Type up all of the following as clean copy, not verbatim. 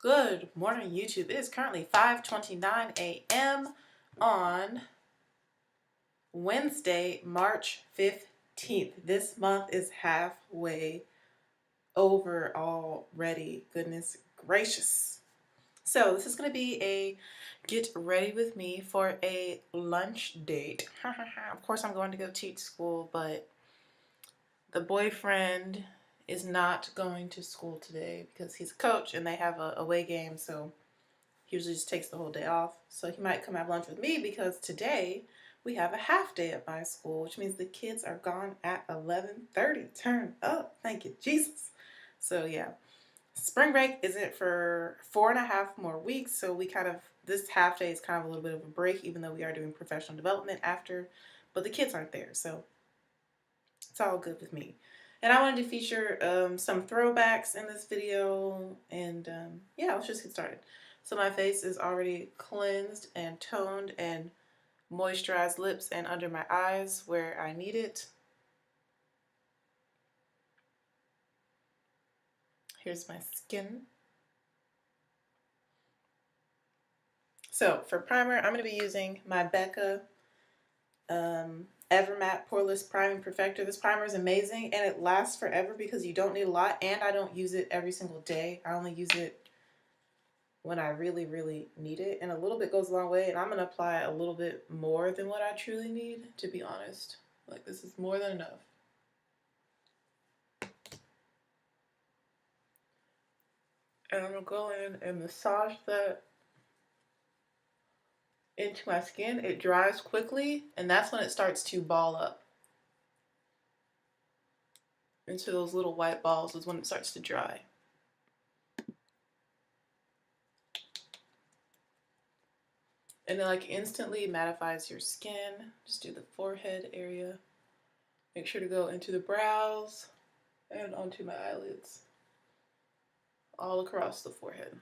Good morning, YouTube. It is currently 5:29 a.m. on Wednesday, March 15th. This month is halfway over already. Goodness gracious. So this is going to be a get ready with me for a lunch date. Of course, I'm going to go teach school, but the boyfriend is not going to school today because he's a coach and they have a away game, so he usually just takes the whole day off. So he might come have lunch with me because today we have a half day at my school, which means the kids are gone at 11:30. Turn up. Thank you, Jesus. So yeah, spring break isn't for 4.5 more weeks. So this half day is kind of a little bit of a break, even though we are doing professional development after, but the kids aren't there. So it's all good with me. And I wanted to feature some throwbacks in this video. And yeah, let's just get started. So my face is already cleansed and toned and moisturized lips and under my eyes where I need it. Here's my skin. So for primer, I'm going to be using my Becca Evermatte Poreless Priming Perfector. This primer is amazing and it lasts forever because you don't need a lot, and I don't use it every single day. I only use it when I really, really need it, and a little bit goes a long way, and I'm going to apply a little bit more than what I truly need, to be honest. Like, this is more than enough. And I'm going to go in and massage that into my skin. It dries quickly, and that's when it starts to ball up. Into those little white balls is when it starts to dry. And it like instantly mattifies your skin. Just do the forehead area. Make sure to go into the brows and onto my eyelids. All across the forehead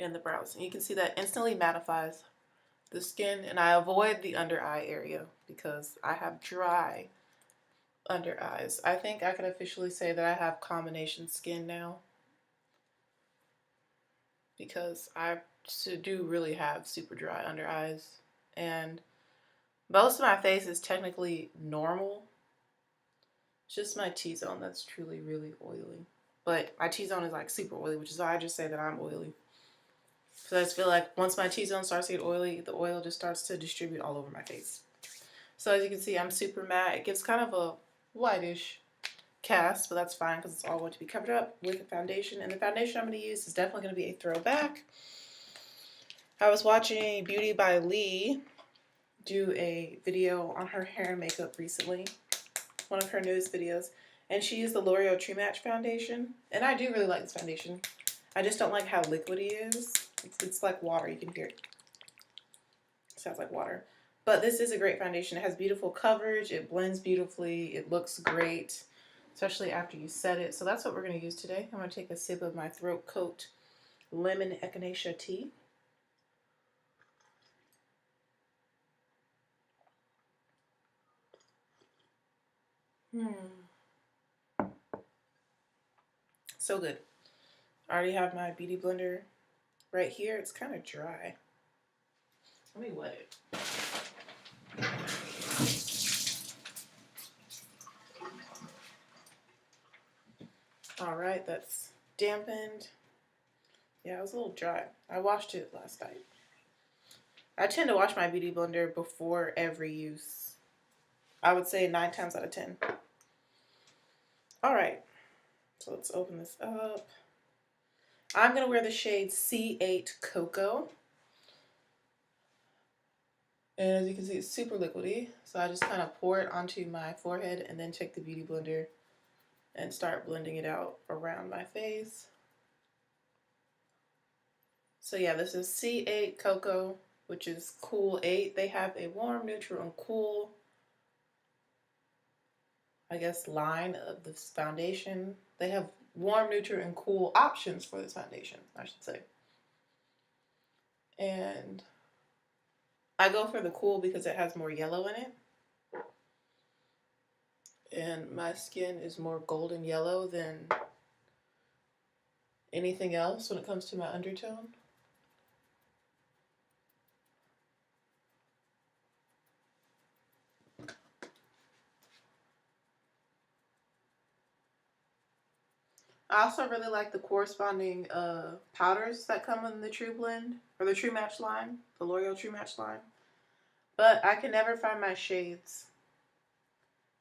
and the brows. And you can see that instantly mattifies the skin, and I avoid the under eye area because I have dry under eyes. I think I can officially say that I have combination skin now because I do really have super dry under eyes, and most of my face is technically normal. It's just my T-zone that's truly really oily. But my T-zone is like super oily, which is why I just say that I'm oily. So I just feel like once my T-zone starts to get oily, the oil just starts to distribute all over my face. So as you can see, I'm super matte. It gives kind of a whitish cast, but that's fine because it's all going to be covered up with a foundation. And the foundation I'm going to use is definitely going to be a throwback. I was watching Beauty by Lee do a video on her hair and makeup recently, one of her newest videos, and she used the L'Oreal True Match foundation, and I do really like this foundation. I just don't like how liquidy it is. It's like water. You can hear it. It sounds like water. But this is a great foundation. It has beautiful coverage. It blends beautifully. It looks great, especially after you set it. So that's what we're going to use today. I'm going to take a sip of my Throat Coat Lemon Echinacea tea. So good. I already have my beauty blender right here. It's kind of dry. Let me wet it. All right, that's dampened. Yeah, it was a little dry. I washed it last night. I tend to wash my beauty blender before every use. I would say 9 times out of 10. All right, so let's open this up. I'm going to wear the shade C8 Cocoa. And as you can see, it's super liquidy. So I just kind of pour it onto my forehead and then take the beauty blender and start blending it out around my face. So yeah, this is C8 Cocoa, which is Cool 8. They have a warm, neutral, and cool, I guess, line of this foundation. They have warm, neutral, and cool options for this foundation, I should say. And I go for the cool because it has more yellow in it. And my skin is more golden yellow than Anything else when it comes to my undertone? I also really like the corresponding powders that come in the True Blend, or the True Match line, the L'Oreal True Match line. But I can never find my shades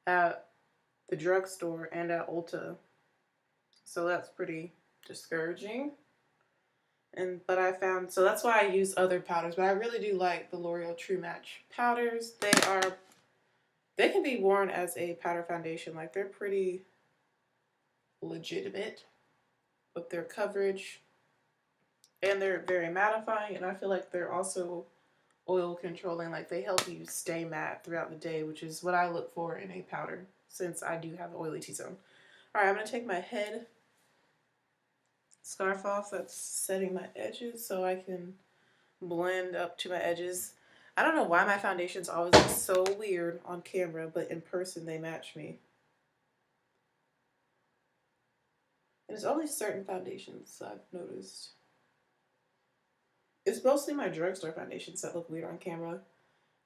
at the drugstore and at Ulta. So that's pretty discouraging. But I found, so that's why I use other powders. But I really do like the L'Oreal True Match powders. They can be worn as a powder foundation. Like, they're pretty legitimate with their coverage, and they're very mattifying, and I feel like they're also oil controlling. Like, they help you stay matte throughout the day, which is what I look for in a powder, since I do have an oily T-zone. All right, I'm gonna take my head scarf off that's setting my edges so I can blend up to my edges. I don't know why my foundations always look so weird on camera, but in person they match me. And it's only certain foundations I've noticed. It's mostly my drugstore foundations that look weird on camera,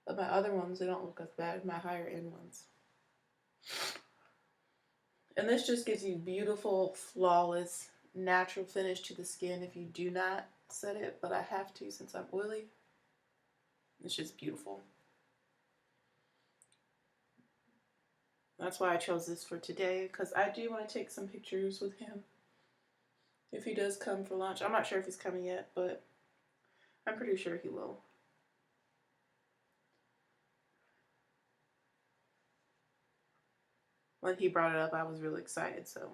but my other ones, they don't look as bad, my higher end ones. And this just gives you beautiful, flawless, natural finish to the skin if you do not set it, but I have to since I'm oily. It's just beautiful. That's why I chose this for today, because I do want to take some pictures with him if he does come for lunch. I'm not sure if he's coming yet, but I'm pretty sure he will. When he brought it up, I was really excited, so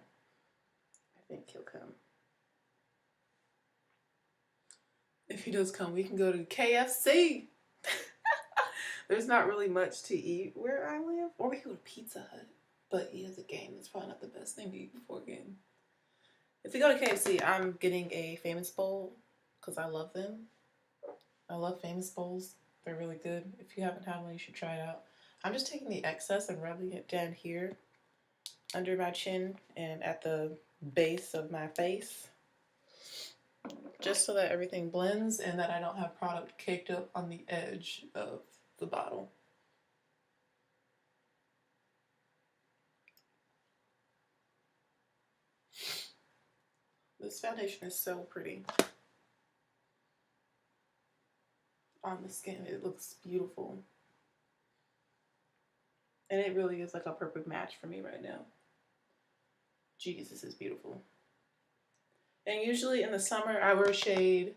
I think he'll come. If he does come, we can go to KFC. There's not really much to eat where I live. Or we could go to Pizza Hut. But he has a game. That's probably not the best thing to eat before a game. If we go to KFC, I'm getting a Famous Bowl because I love them. I love Famous Bowls. They're really good. If you haven't had one, you should try it out. I'm just taking the excess and rubbing it down here under my chin and at the base of my face, just so that everything blends and that I don't have product caked up on the edge of the bottle. This foundation is so pretty on the skin. It looks beautiful. And it really is like a perfect match for me right now. Jeez, this is beautiful. And usually in the summer, I wear shade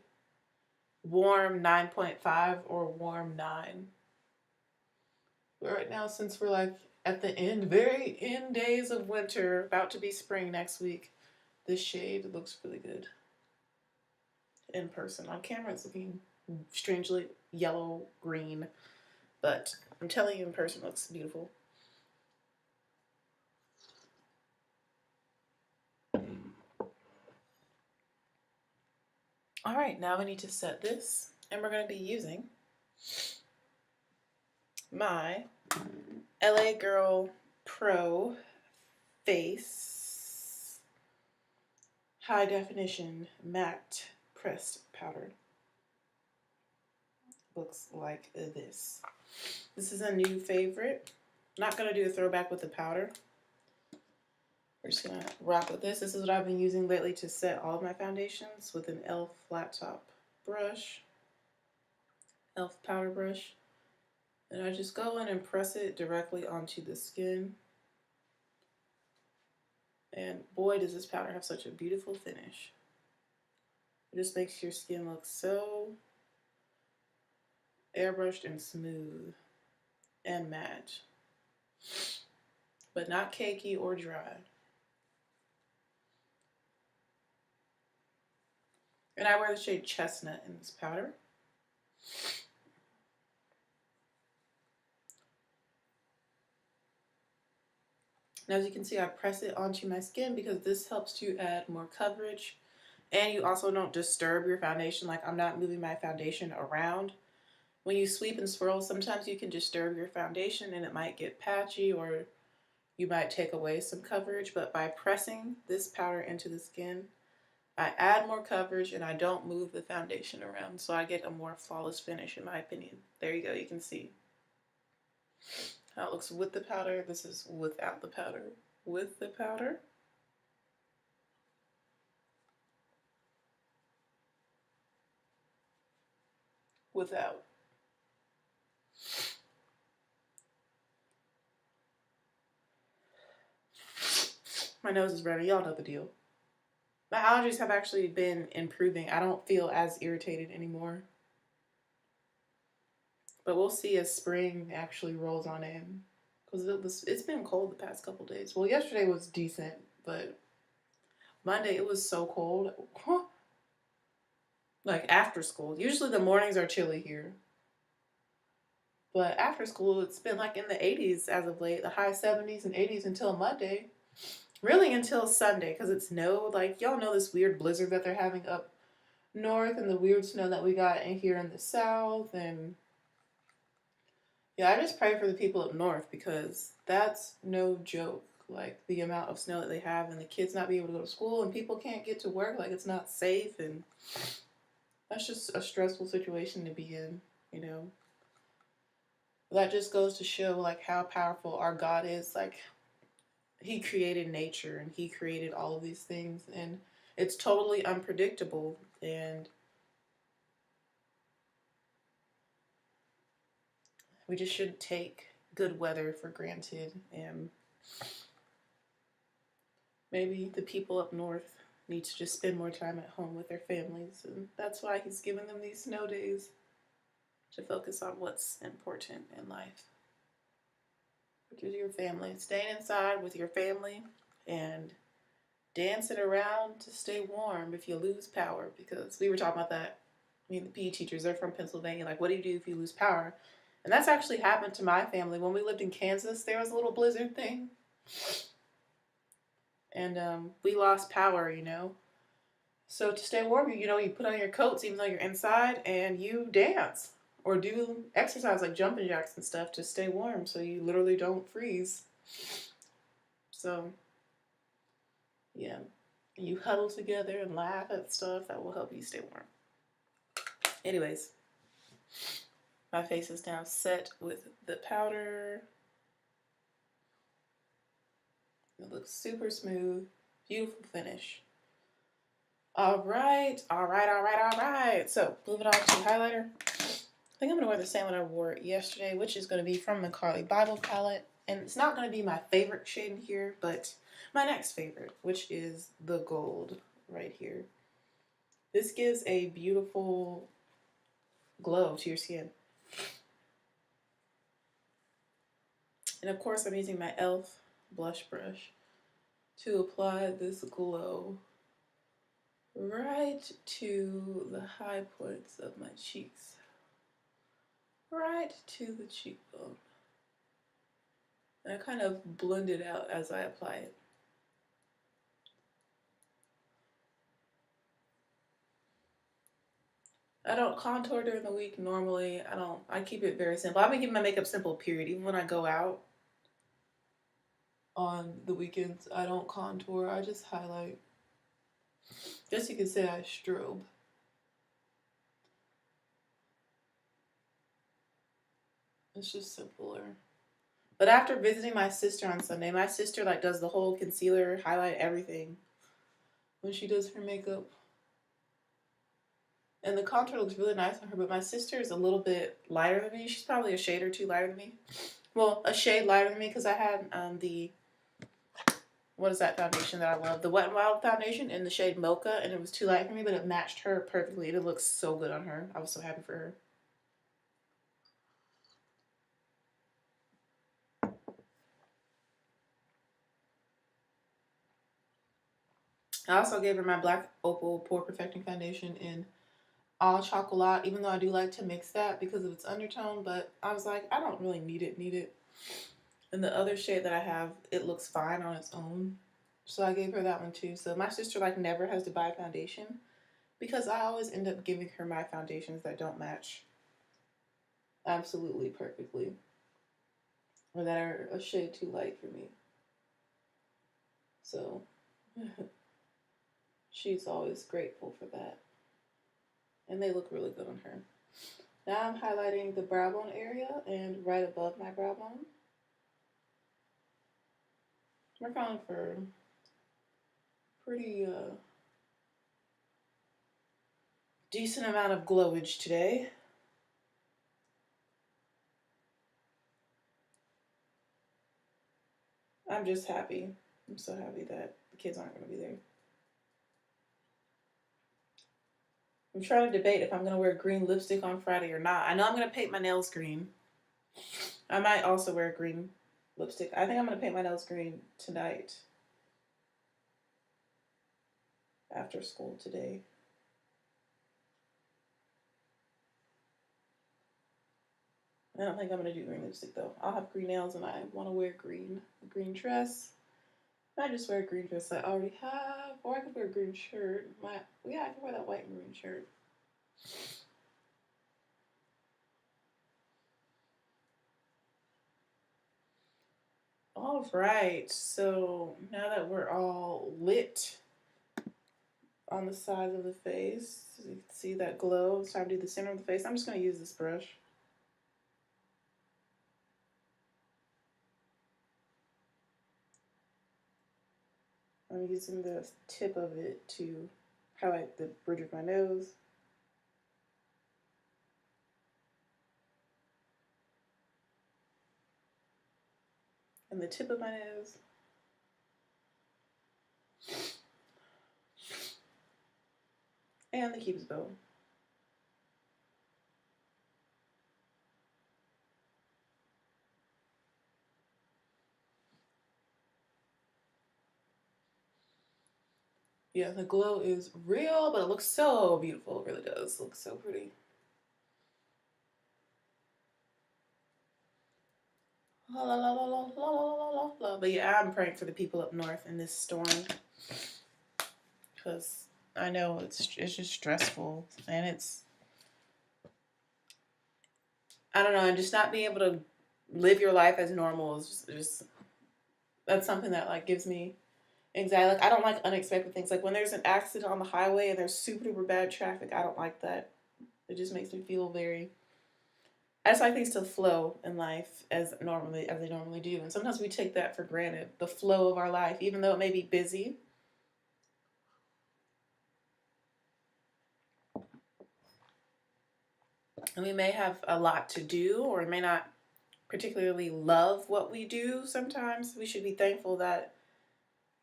warm 9.5 or warm 9. But right now, since we're like at the end, very end days of winter, about to be spring next week, this shade looks really good in person. On camera, it's looking strangely yellow green, but I'm telling you, in person, it looks beautiful. All right, now we need to set this, and we're going to be using my LA Girl Pro Face High Definition Matte Pressed Powder. Looks like this. This is a new favorite. Not going to do a throwback with the powder. We're just going to rock with this. This is what I've been using lately to set all of my foundations with an e.l.f. flat top brush. e.l.f. powder brush. And I just go in and press it directly onto the skin. And boy, does this powder have such a beautiful finish. It just makes your skin look so airbrushed and smooth and matte. But not cakey or dry. And I wear the shade Chestnut in this powder. And as you can see, I press it onto my skin because this helps to add more coverage. And you also don't disturb your foundation. Like, I'm not moving my foundation around. When you sweep and swirl, sometimes you can disturb your foundation and it might get patchy, or you might take away some coverage. But by pressing this powder into the skin, I add more coverage and I don't move the foundation around, so I get a more flawless finish in my opinion. There you go, you can see how it looks with the powder. This is without the powder. With the powder. Without. My nose is running, y'all know the deal. My allergies have actually been improving. I don't feel as irritated anymore. But we'll see as spring actually rolls on in. Because it's been cold the past couple days. Well, yesterday was decent, but Monday it was so cold. Like after school. Usually the mornings are chilly here. But after school, it's been like in the 80s as of late, the high 70s and 80s until Monday. Really until Sunday, because it snowed. Like, y'all know this weird blizzard that they're having up north and the weird snow that we got in here in the south. And yeah, I just pray for the people up north because that's no joke. Like, the amount of snow that they have and the kids not being able to go to school and people can't get to work. Like, it's not safe. And that's just a stressful situation to be in, you know. That just goes to show, like, how powerful our God is. Like, He created nature and He created all of these things. And it's totally unpredictable. And we just shouldn't take good weather for granted. And maybe the people up north need to just spend more time at home with their families. And that's why He's given them these snow days, to focus on what's important in life, which is your family. Staying inside with your family and dancing around to stay warm if you lose power. Because we were talking about that. I mean, the PE teachers, they're from Pennsylvania. Like, what do you do if you lose power? And that's actually happened to my family. When we lived in Kansas, there was a little blizzard thing. And we lost power, you know. So to stay warm, you know, you put on your coats even though you're inside and you dance. Or do exercise like jumping jacks and stuff to stay warm so you literally don't freeze. So, yeah. You huddle together and laugh at stuff that will help you stay warm. Anyways, my face is now set with the powder. It looks super smooth. Beautiful finish. Alright. So, moving on to highlighter. I think I'm going to wear the same one I wore yesterday, which is going to be from the Carly Bible palette. And it's not going to be my favorite shade in here, but my next favorite, which is the gold right here. This gives a beautiful glow to your skin. And of course, I'm using my e.l.f. blush brush to apply this glow right to the high points of my cheeks. Right to the cheekbone. And I kind of blend it out as I apply it. I don't contour during the week normally. I keep it very simple. I've been keeping my makeup simple, period. Even when I go out on the weekends, I don't contour. I just highlight. Guess you could say I strobe. It's just simpler. But after visiting my sister on Sunday, my sister like does the whole concealer, highlight, everything when she does her makeup. And the contour looks really nice on her, but my sister is a little bit lighter than me. She's probably a shade or two lighter than me. Well, a shade lighter than me because I had what is that foundation that I love? The Wet n Wild foundation in the shade Mocha, and it was too light for me, but it matched her perfectly. And it looks so good on her. I was so happy for her. I also gave her my Black Opal Pore Perfecting Foundation in All Chocolat, even though I do like to mix that because of its undertone, but I was like, I don't really need it. And the other shade that I have, it looks fine on its own. So I gave her that one too. So my sister like never has to buy foundation because I always end up giving her my foundations that don't match absolutely perfectly or that are a shade too light for me. So She's always grateful for that. And they look really good on her. Now I'm highlighting the brow bone area and right above my brow bone. We're going for pretty decent amount of glowage today. I'm just happy. I'm so happy that the kids aren't going to be there. I'm trying to debate if I'm going to wear green lipstick on Friday or not. I know I'm going to paint my nails green. I might also wear green lipstick. I think I'm going to paint my nails green tonight after school today. I don't think I'm going to do green lipstick though. I'll have green nails and I want to wear green. A green dress. I just wear a green dress I already have. Or I could wear a green shirt. Yeah, I can wear that white and green shirt. All right, so now that we're all lit on the sides of the face, so you can see that glow. It's time to do the center of the face. I'm just going to use this brush. I'm using the tip of it to highlight the bridge of my nose. And the tip of my nose. And the cupid's bow. Yeah, the glow is real, but it looks so beautiful. It really does. It looks so pretty. La, la, la, la, la, la, la, la, la. But yeah, I'm praying for the people up north in this storm. Because I know it's just stressful. And it's, I don't know, and just not being able to live your life as normal is just that's something that like gives me anxiety. Like I don't like unexpected things. Like when there's an accident on the highway and there's super duper bad traffic, I don't like that. It just makes me feel very. I just like things to flow in life as they normally do, and sometimes we take that for granted. The flow of our life, even though it may be busy. And we may have a lot to do, or may not particularly love what we do. Sometimes we should be thankful that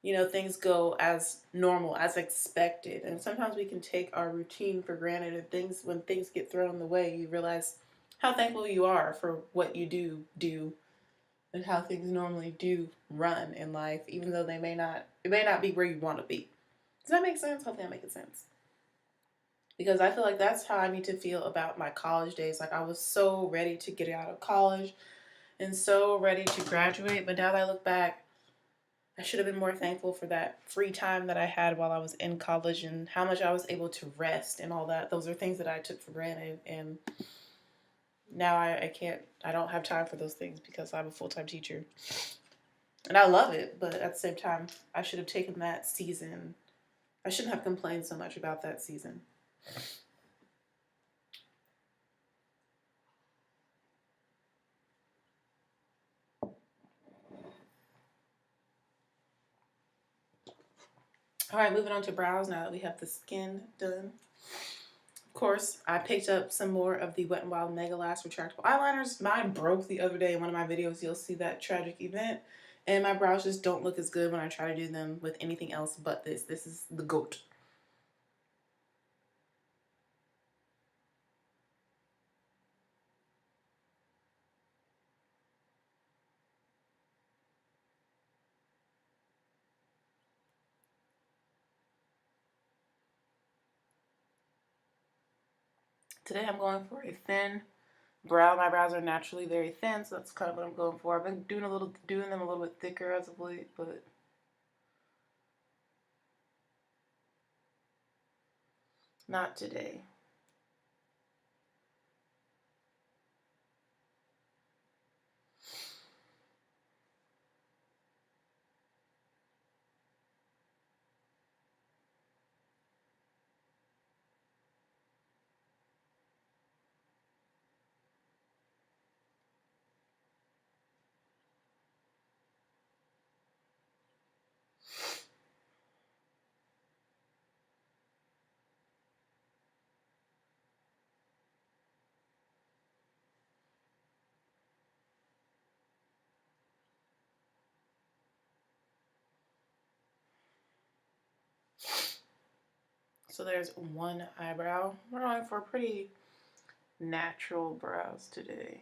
things go as normal, as expected. And sometimes we can take our routine for granted, and when things get thrown in the way, you realize how thankful you are for what you do and how things normally do run in life, even though it may not be where you want to be. Does that make sense? Hopefully I'm making sense. Because I feel like that's how I need to feel about my college days. Like I was so ready to get out of college and so ready to graduate. But now that I look back, I should have been more thankful for that free time that I had while I was in college and how much I was able to rest and all that. Those are things that I took for granted. And now I don't have time for those things because I'm a full-time teacher. And I love it, but at the same time, I should have taken that season. I shouldn't have complained so much about that season. All right, moving on to brows now that we have the skin done. Of course, I picked up some more of the Wet n Wild Mega Lash Retractable Eyeliners. Mine broke the other day in one of my videos. You'll see that tragic event. And my brows just don't look as good when I try to do them with anything else but this. This is the GOAT. Today I'm going for a thin brow. My brows are naturally very thin, so that's kind of what I'm going for. I've been doing them a little bit thicker as of late, but not today. So there's one eyebrow. We're going for pretty natural brows today.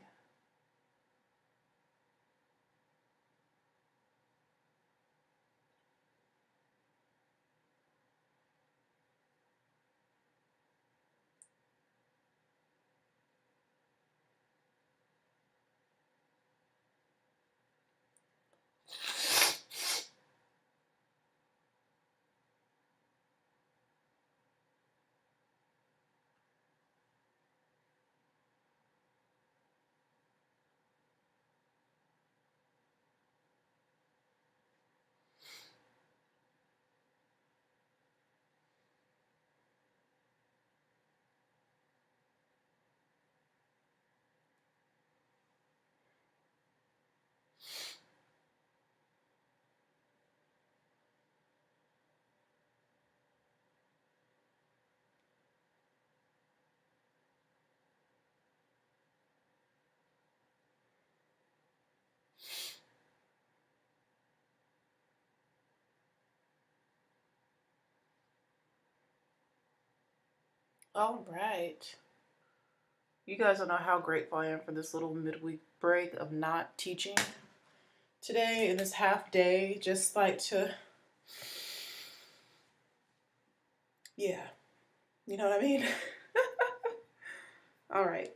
All right. You guys don't know how grateful I am for this little midweek break of not teaching today in this half day. Just like to, yeah, you know what I mean? All right.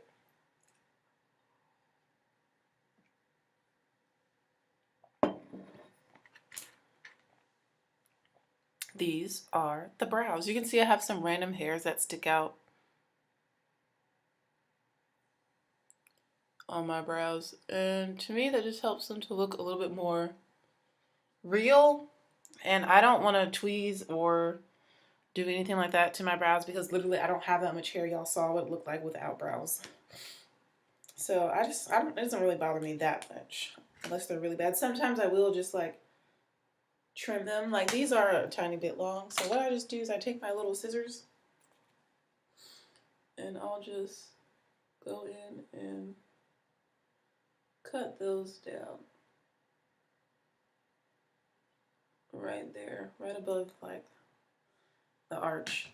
These are the brows. You can see I have some random hairs that stick out on my brows. And to me, that just helps them to look a little bit more real. And I don't want to tweeze or do anything like that to my brows because literally I don't have that much hair. Y'all saw what it looked like without brows. So it doesn't really bother me that much unless they're really bad. Sometimes I will just like trim them. Like these are a tiny bit long. So what I just do is I take my little scissors and I'll just go in and cut those down. Right there, right above like the arch.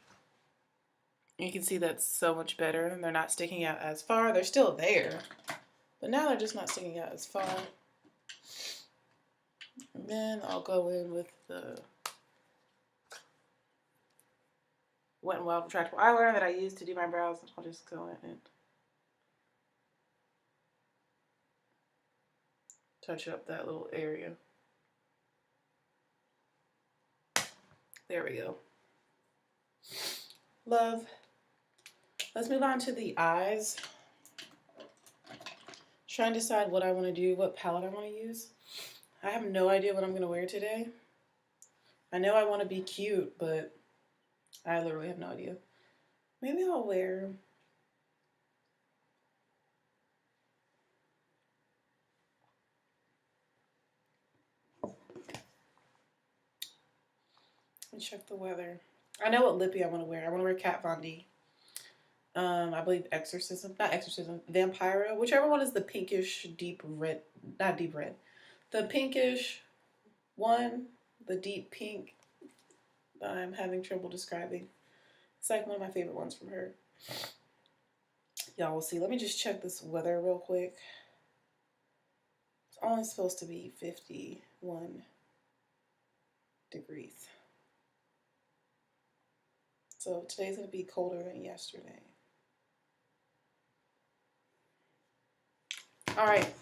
You can see that's so much better and they're not sticking out as far. They're still there, but now they're just not sticking out as far. And then I'll go in with the Wet n Wild retractable eyeliner that I use to do my brows. I'll just go in and touch up that little area. There we go. Love. Let's move on to the eyes. Trying to decide what I want to do, what palette I want to use. I have no idea what I'm going to wear today. I know I want to be cute, but I literally have no idea. Maybe I'll wear... Let me check the weather. I know what lippy I want to wear. I want to wear Kat Von D. I believe Vampiro, whichever one is the pinkish deep red, not deep red, the pinkish one, the deep pink that I'm having trouble describing. It's like one of my favorite ones from her. Y'all will see. Let me just check this weather real quick. It's only supposed to be 51 degrees. So today's going to be colder than yesterday. All right,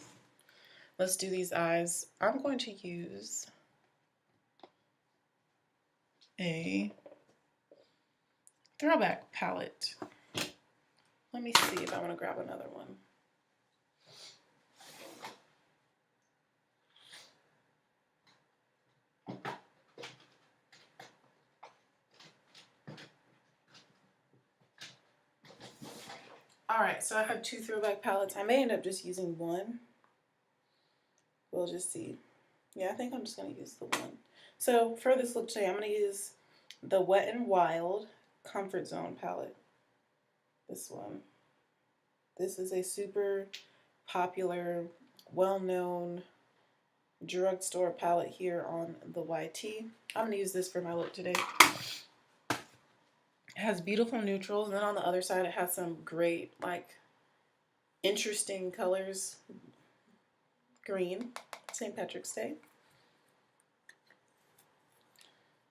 let's do these eyes. I'm going to use a throwback palette. Let me see if I want to grab another one. All right, so I have two throwback palettes. I may end up just using one. We'll just see. Yeah, I think I'm just going to use the one. So for this look today, I'm going to use the Wet n Wild Comfort Zone palette. This one. This is a super popular, well-known drugstore palette here on the YT. I'm going to use this for my look today. It has beautiful neutrals, and then on the other side it has some great, like, interesting colors. Green, St. Patrick's Day.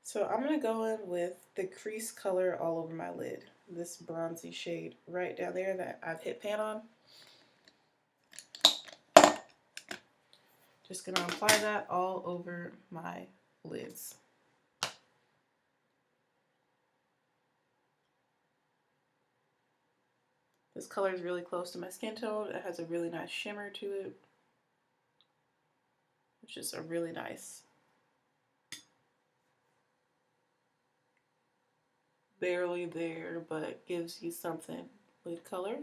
So I'm going to go in with the crease color all over my lid. This bronzy shade right down there that I've hit pan on. Just going to apply that all over my lids. This color is really close to my skin tone. It has a really nice shimmer to it, which is a really nice, barely there, but gives you something with color.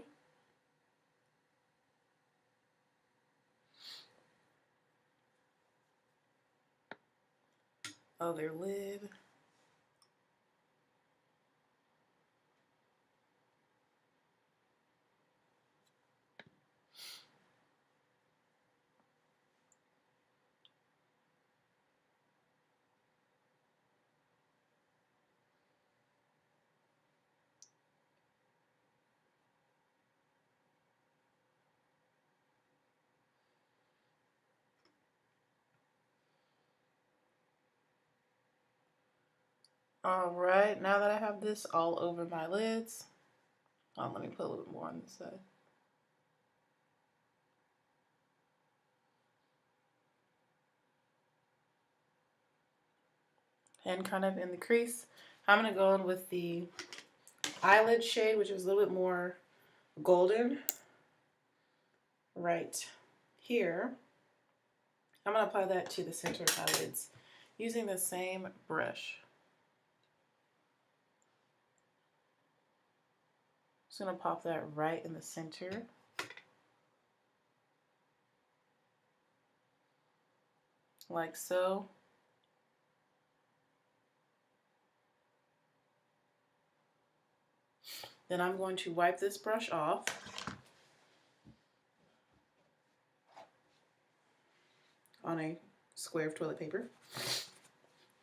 Other lid. Alright, now that I have this all over my lids, let me put a little bit more on this side. And kind of in the crease, I'm going to go in with the eyelid shade, which is a little bit more golden, right here. I'm going to apply that to the center of my lids using the same brush. Just going to pop that right in the center. Like so. Then I'm going to wipe this brush off. On a square of toilet paper.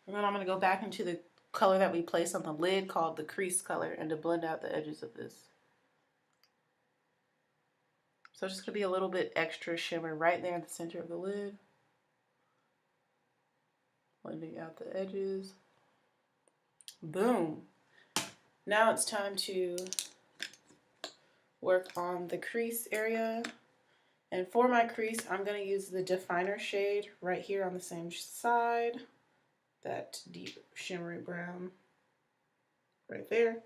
And then I'm going to go back into the color that we placed on the lid called the crease color and to blend out the edges of this. So it's just going to be a little bit extra shimmer right there in the center of the lid. Blending out the edges. Boom. Now it's time to work on the crease area. And for my crease, I'm going to use the definer shade right here on the same side. That deep shimmery brown right there.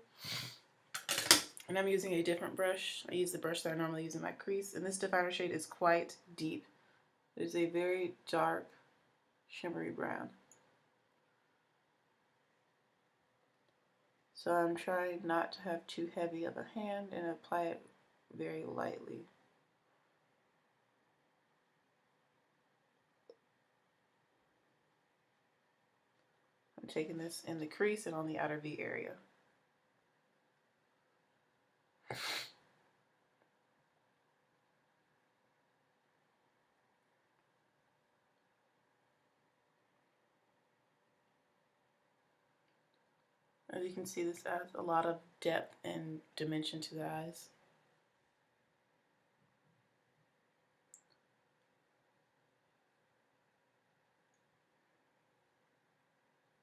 And I'm using a different brush. I use the brush that I normally use in my crease. And this definer shade is quite deep. It is a very dark shimmery brown. So I'm trying not to have too heavy of a hand and apply it very lightly. I'm taking this in the crease and on the outer V area. As you can see, this adds a lot of depth and dimension to the eyes.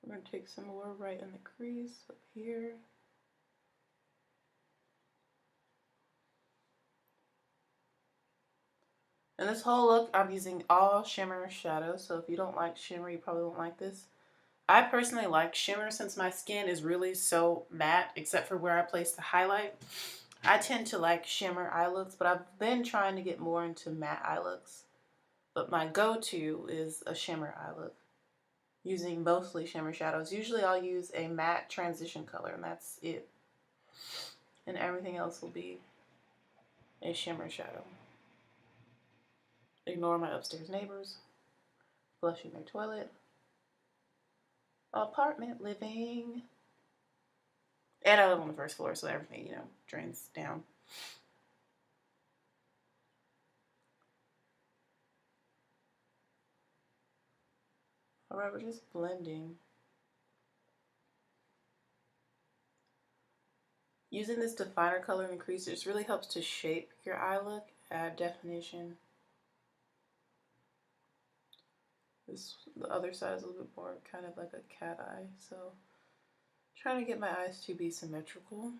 We're going to take some more right in the crease up here. And this whole look, I'm using all shimmer shadows, so if you don't like shimmer, you probably won't like this. I personally like shimmer since my skin is really so matte, except for where I place the highlight. I tend to like shimmer eye looks, but I've been trying to get more into matte eye looks. But my go-to is a shimmer eye look, using mostly shimmer shadows. Usually I'll use a matte transition color, and that's it. And everything else will be a shimmer shadow. Ignore my upstairs neighbors, flushing their toilet. Apartment living. And I live on the first floor, so everything, you know, drains down. Alright, we're just blending Using this definer color in the crease just really helps to shape your eye look, add definition. The other side is a little bit more kind of like a cat eye, so trying to get my eyes to be symmetrical.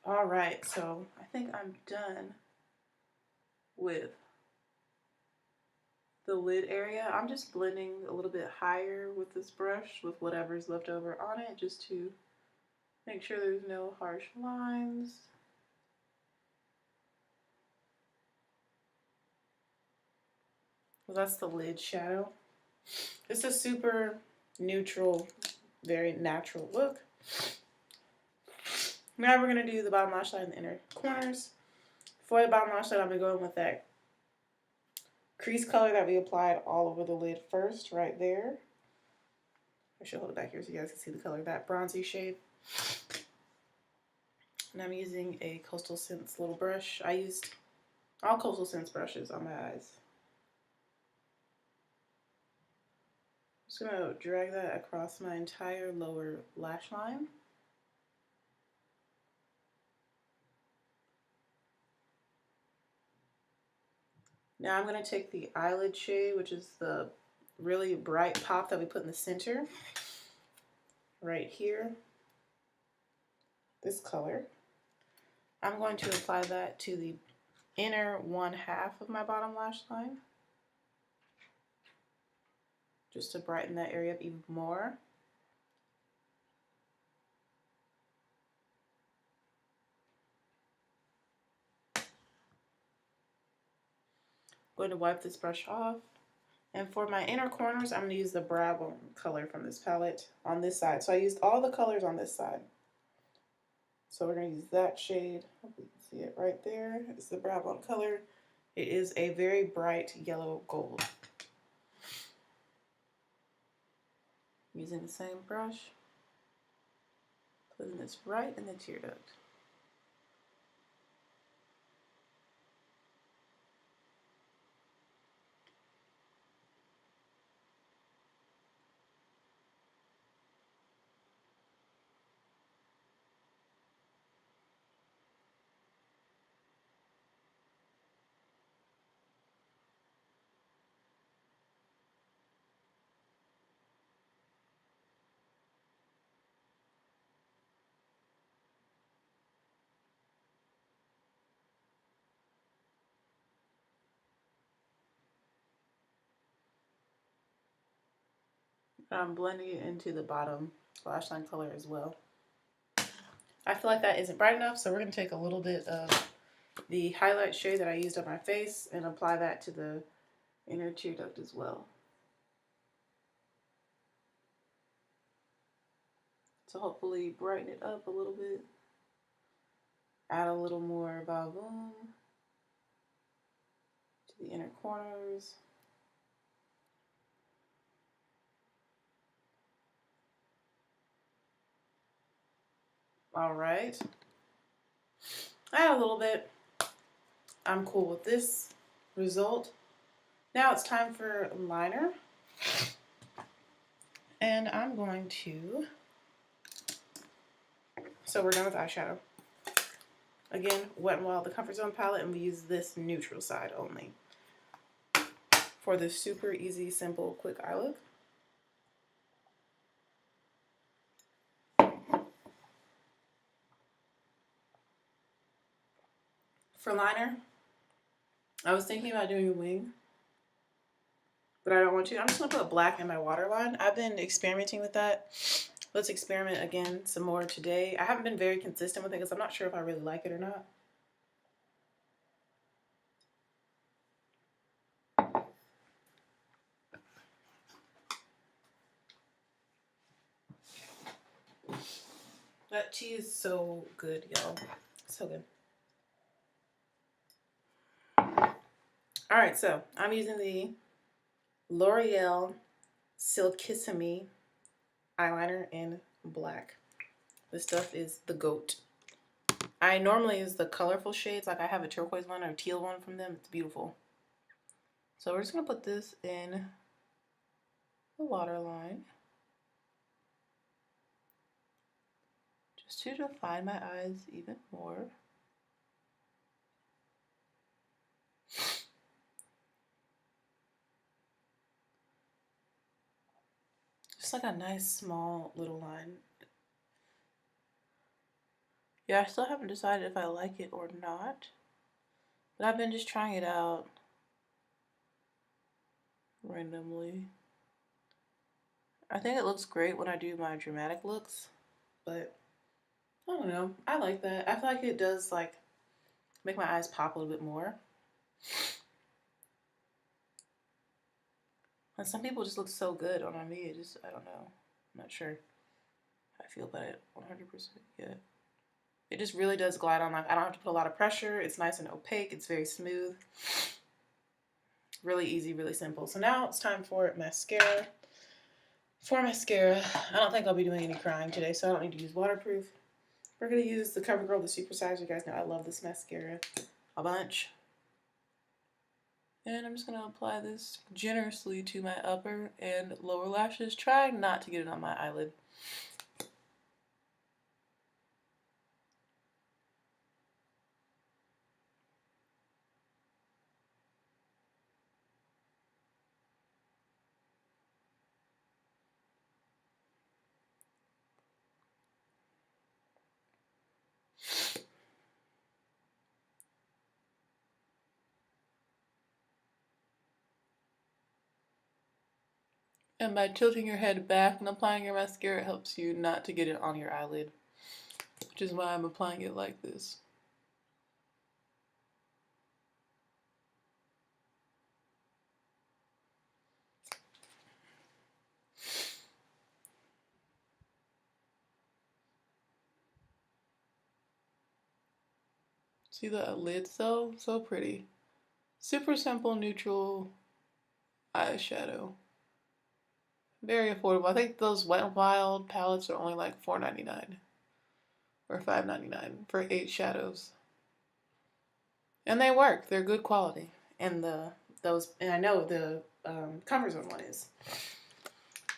All right, so I think I'm done with the lid area. I'm just blending a little bit higher with this brush with whatever's left over on it, just to make sure there's no harsh lines. Well, that's the lid shadow. It's a super neutral, very natural look. Now we're going to do the bottom lash line and the inner corners. For the bottom lash line, I'm going to go in with that crease color that we applied all over the lid first, right there. I should hold it back here so you guys can see the color, that bronzy shade. And I'm using a Coastal Scents little brush. I used all Coastal Scents brushes on my eyes. I'm just going to drag that across my entire lower lash line. Now I'm going to take the eyelid shade, which is the really bright pop that we put in the center, right here, this color. I'm going to apply that to the inner 1/2 of my bottom lash line, just to brighten that area up even more. I'm going to wipe this brush off. And for my inner corners, I'm going to use the brown color from this palette on this side. So I used all the colors on this side. So we're going to use that shade. Hopefully you can see it right there. It's the brown color. It is a very bright yellow gold. Using the same brush, putting this right in the tear duct. I'm blending it into the bottom lash line color as well. I feel like that isn't bright enough, so we're going to take a little bit of the highlight shade that I used on my face and apply that to the inner tear duct as well. To hopefully brighten it up a little bit. Add a little more bavoom to the inner corners. All right. Add a little bit. I'm cool with this result. Now it's time for liner. And I'm going to, so we're done with eyeshadow. Again, Wet n Wild, the Comfort Zone palette, and we use this neutral side only for this super easy, simple, quick eye look. For liner, I was thinking about doing a wing, but I don't want to. I'm just going to put black in my waterline. I've been experimenting with that. Let's experiment again some more today. I haven't been very consistent with it because I'm not sure if I really like it or not. That tea is so good, y'all. So good. All right, so I'm using the L'Oreal Silkissime eyeliner in black. This stuff is the GOAT. I normally use the colorful shades, like I have a turquoise one or a teal one from them. It's beautiful. So we're just gonna put this in the waterline, just to define my eyes even more. Just like a nice small little line. Yeah, I still haven't decided if I like it or not, but I've been just trying it out randomly. I think it looks great when I do my dramatic looks, but I don't know. I like that. I feel like it does like make my eyes pop a little bit more. And some people just look so good on me. It just, I don't know. I'm not sure how I feel about it 100% yet. It just really does glide on. Like I don't have to put a lot of pressure. It's nice and opaque. It's very smooth. Really easy, really simple. So now it's time for mascara. For mascara, I don't think I'll be doing any crying today, so I don't need to use waterproof. We're going to use the CoverGirl, the Super Size. You guys know I love this mascara a bunch. And I'm just going to apply this generously to my upper and lower lashes, trying not to get it on my eyelid. And by tilting your head back and applying your mascara, it helps you not to get it on your eyelid, which is why I'm applying it like this. See the lid though? So pretty. Super simple, neutral eyeshadow. Very affordable. I think those Wet n Wild palettes are only like $4.99 or $5.99 for 8 shadows. And they work. They're good quality. And and I know the Comfort Zone one is.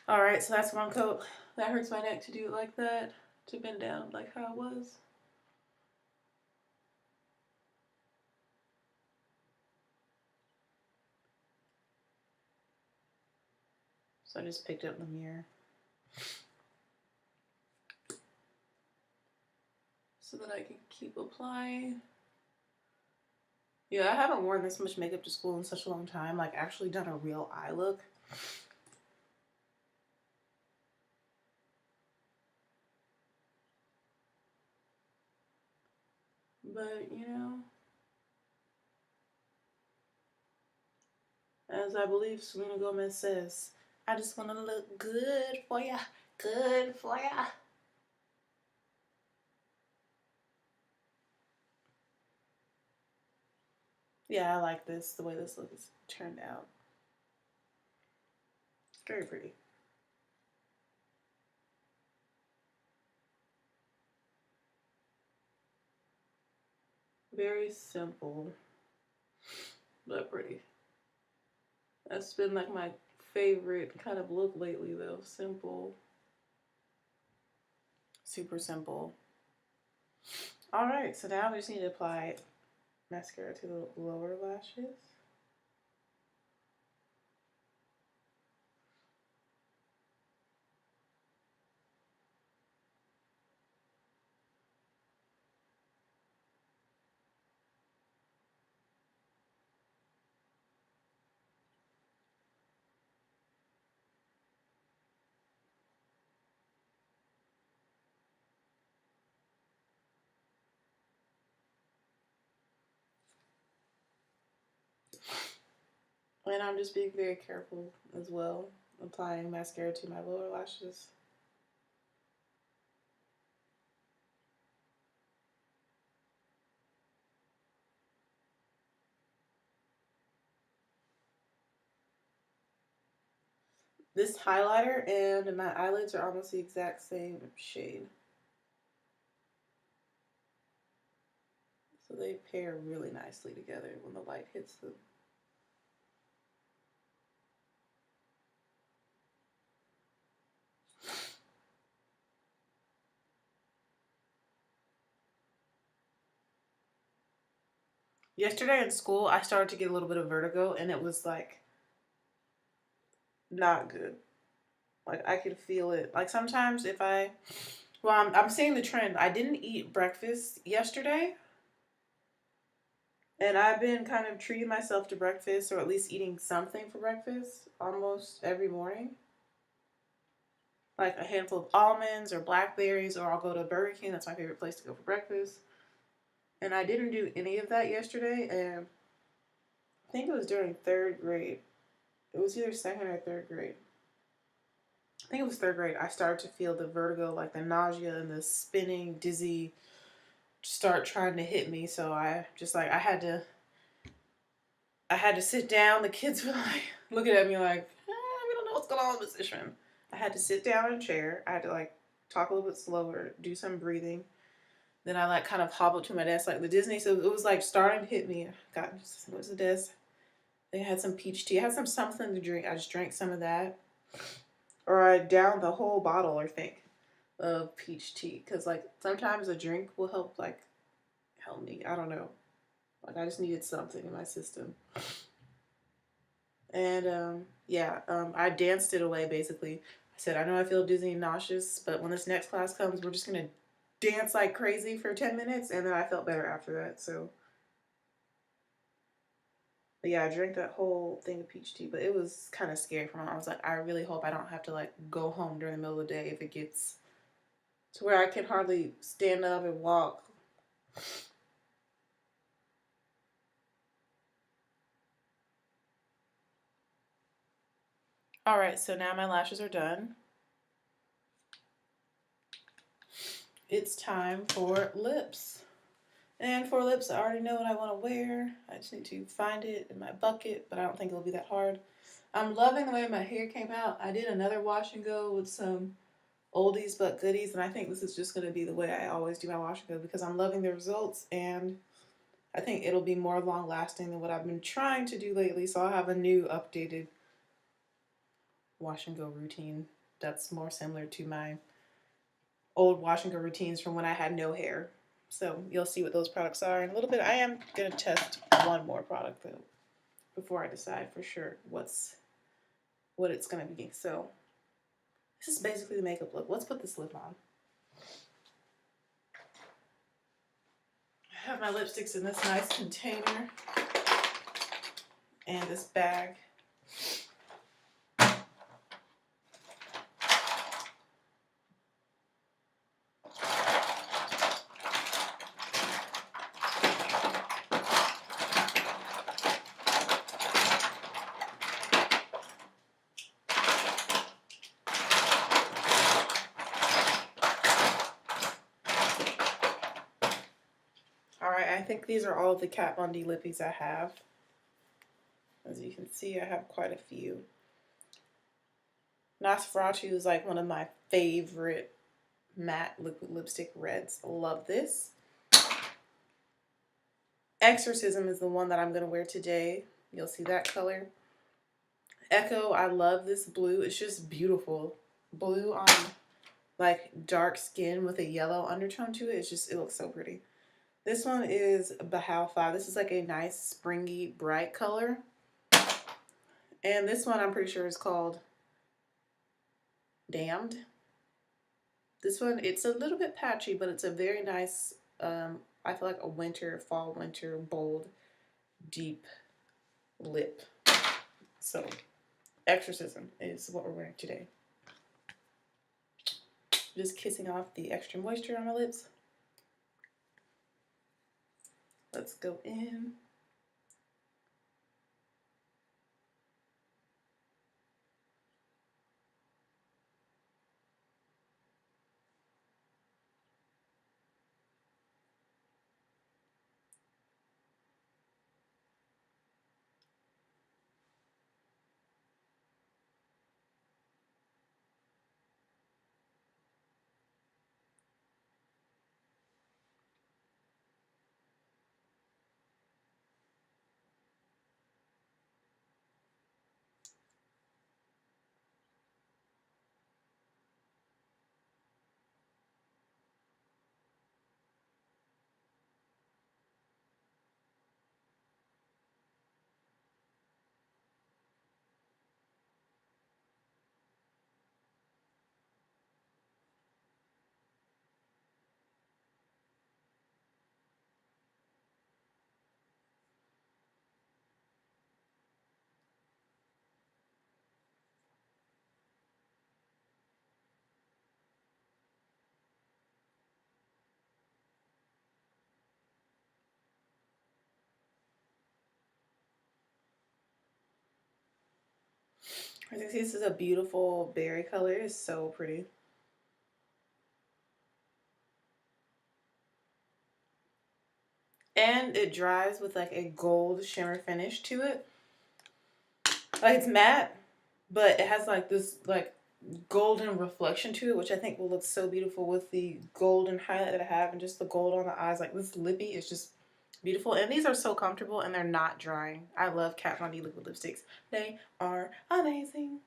Alright, so that's one coat. That hurts my neck to do it like that. To bend down like how it was. So I just picked up the mirror. So that I can keep applying. Yeah, I haven't worn this much makeup to school in such a long time. Like actually done a real eye look. But, you know, as I believe Selena Gomez says, I just want to look good for ya. Good for ya. Yeah, I like this, the way this look is turned out. Very pretty. Very simple, but pretty. That's been like my favorite kind of look lately though. Simple. Super simple. Alright, so now we just need to apply mascara to the lower lashes. And I'm just being very careful as well, applying mascara to my lower lashes. This highlighter and my eyelids are almost the exact same shade. So they pair really nicely together when the light hits them. Yesterday in school, I started to get a little bit of vertigo, and it was like not good. Like I could feel it. Like sometimes if I'm seeing the trend. I didn't eat breakfast yesterday, and I've been kind of treating myself to breakfast, or at least eating something for breakfast almost every morning. Like a handful of almonds or blackberries, or I'll go to Burger King. That's my favorite place to go for breakfast. And I didn't do any of that yesterday, and I think it was during third grade. It was either second or third grade. I think it was third grade. I started to feel the vertigo, like the nausea and the spinning, dizzy, start trying to hit me. So I just like I had to sit down. The kids were like looking at me like, we don't know what's going on with this issue. I had to sit down in a chair. I had to like talk a little bit slower, do some breathing. Then I like kind of hobbled to my desk like the Disney. So it was like starting to hit me. I got what's the desk? They had some peach tea. I had something to drink. I just drank some of that, or I downed the whole bottle, I think, of peach tea. Cause like sometimes a drink will help me. I don't know. Like I just needed something in my system. And I danced it away basically. I said, I know I feel dizzy and nauseous, but when this next class comes, we're just gonna dance like crazy for 10 minutes, and then I felt better after that. So but yeah, I drank that whole thing of peach tea, but it was kind of scary for me. I was like, I really hope I don't have to like go home during the middle of the day if it gets to where I can hardly stand up and walk. All right, so now my lashes are done. It's time for lips. And for lips, I already know what I want to wear. I just need to find it in my bucket, but I don't think it'll be that hard. I'm loving the way my hair came out. I did another wash and go with some oldies but goodies, and I think this is just going to be the way I always do my wash and go because I'm loving the results, and I think it'll be more long lasting than what I've been trying to do lately. So I'll have a new updated wash and go routine that's more similar to my old wash and go routines from when I had no hair. So you'll see what those products are in a little bit. I am going to test one more product though before I decide for sure what it's going to be. So this is basically the makeup look. Let's put this lip on. I have my lipsticks in this nice container and this bag. Alright, I think these are all of the Kat Von D lippies I have. As you can see, I have quite a few. Nosferatu is like one of my favorite matte liquid lipstick reds. Love this. Exorcism is the one that I'm going to wear today. You'll see that color. Echo, I love this blue. It's just beautiful. Blue on like dark skin with a yellow undertone to it. It looks so pretty. This one is Bahau 5. This is like a nice springy bright color. And this one I'm pretty sure is called Damned. This one, it's a little bit patchy, but it's a very nice, I feel like a fall winter, bold, deep lip. So, Exorcism is what we're wearing today. Just kissing off the extra moisture on my lips. Let's go in. As you can see, this is a beautiful berry color. It's so pretty. And it dries with like a gold shimmer finish to it. Like it's matte, but it has like this like golden reflection to it, which I think will look so beautiful with the golden highlight that I have and just the gold on the eyes. Like this lippy is just beautiful. And these are so comfortable and they're not drying. I love Kat Von D liquid lipsticks. They are amazing.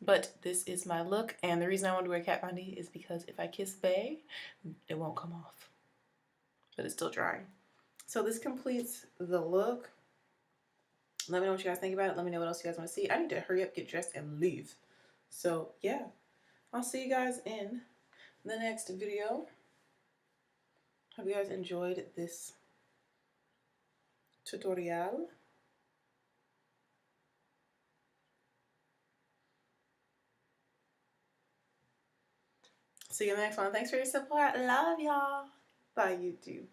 But this is my look, and the reason I want to wear Kat Von D is because if I kiss Bae, it won't come off. But it's still drying. So this completes the look. Let me know what you guys think about it. Let me know what else you guys want to see. I need to hurry up, get dressed, and leave. So yeah, I'll see you guys in the next video. Hope you guys enjoyed this tutorial. See you in the next one. Thanks for your support. Love y'all. Bye, YouTube.